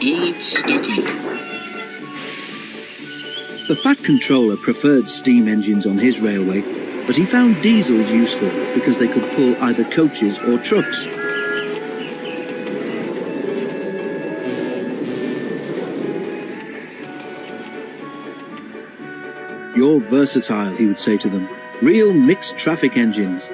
Old Stuck-up. The Fat Controller preferred steam engines on his railway, but he found diesels useful because they could pull either coaches or trucks. "You're versatile," he would say to them. "Real mixed traffic engines."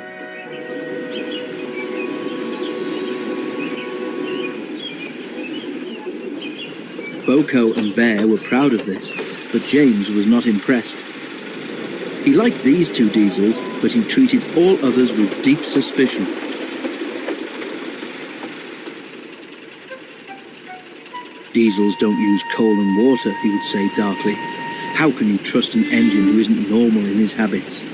Boko and Bear were proud of this, but James was not impressed. He liked these two diesels, but he treated all others with deep suspicion. "Diesels don't use coal and water," he would say darkly. "How can you trust an engine who isn't normal in his habits?"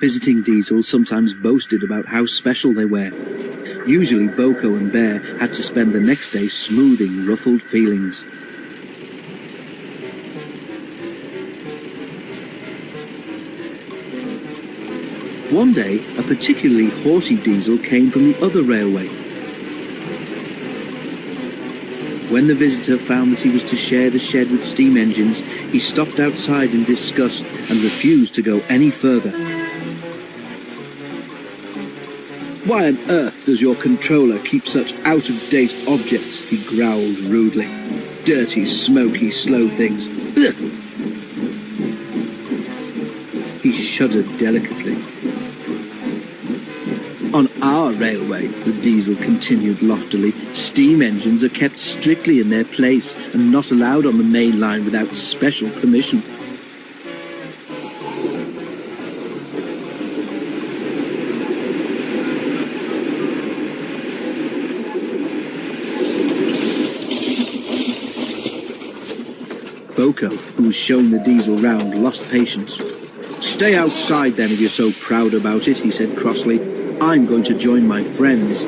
Visiting diesels sometimes boasted about how special they were. Usually Boko and Bear had to spend the next day smoothing ruffled feelings. One day, a particularly haughty diesel came from the other railway. When the visitor found that he was to share the shed with steam engines, he stopped outside in disgust and refused to go any further. "Why on earth does your controller keep such out-of-date objects?" he growled rudely. "Dirty, smoky, slow things. Ugh!" He shuddered delicately. "On our railway," the diesel continued loftily, "steam engines are kept strictly in their place and not allowed on the main line without special permission." Boko, who was showing the diesel round, lost patience. "Stay outside then if you're so proud about it," he said crossly. "I'm going to join my friends."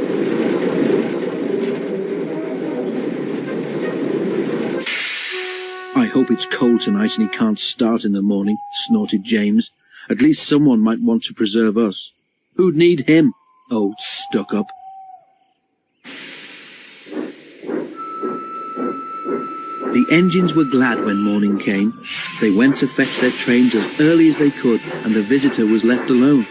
"I hope it's cold tonight and he can't start in the morning," snorted James. "At least someone might want to preserve us. Who'd need him? Old stuck-up." The engines were glad when morning came. They went to fetch their trains as early as they could, and the visitor was left alone.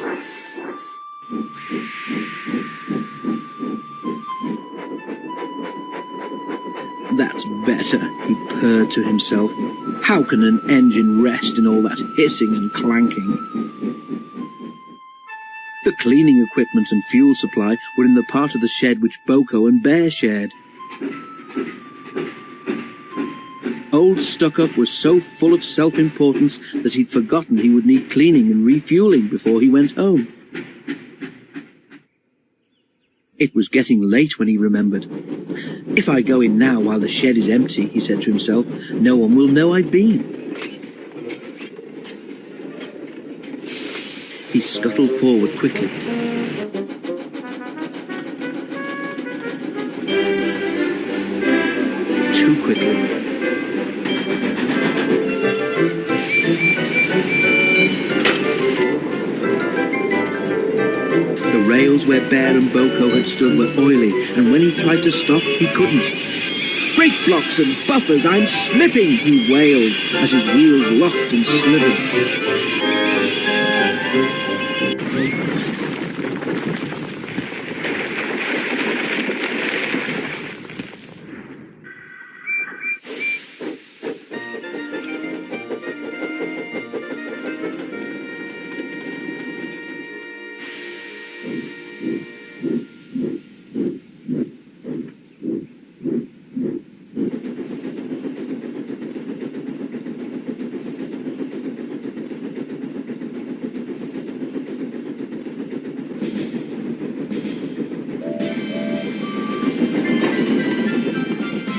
"That's better," he purred to himself. "How can an engine rest in all that hissing and clanking?" The cleaning equipment and fuel supply were in the part of the shed which Boko and Bear shared. Old Stuck-up was so full of self-importance that he'd forgotten he would need cleaning and refueling before he went home. It was getting late when he remembered. "If I go in now while the shed is empty," he said to himself, "no one will know I've been." He scuttled forward quickly. Too quickly. The rails where Bear and Boko had stood were oily, and when he tried to stop, he couldn't. "Brake blocks and buffers, I'm slipping!" he wailed, as his wheels locked and slithered.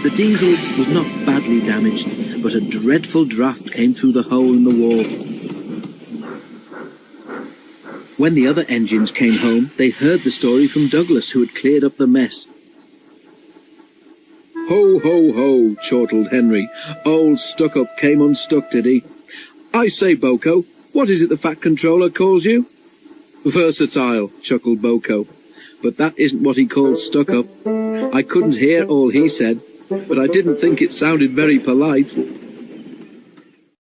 The diesel was not badly damaged, but a dreadful draught came through the hole in the wall. When the other engines came home, they heard the story from Douglas, who had cleared up the mess. "Ho, ho, ho," chortled Henry. "Old Stuck-up came unstuck, did he? I say, Boko, what is it the Fat Controller calls you?" "Versatile," chuckled Boko. but that isn't what he called stuck-up. I couldn't hear all he said, but I didn't think it sounded very polite.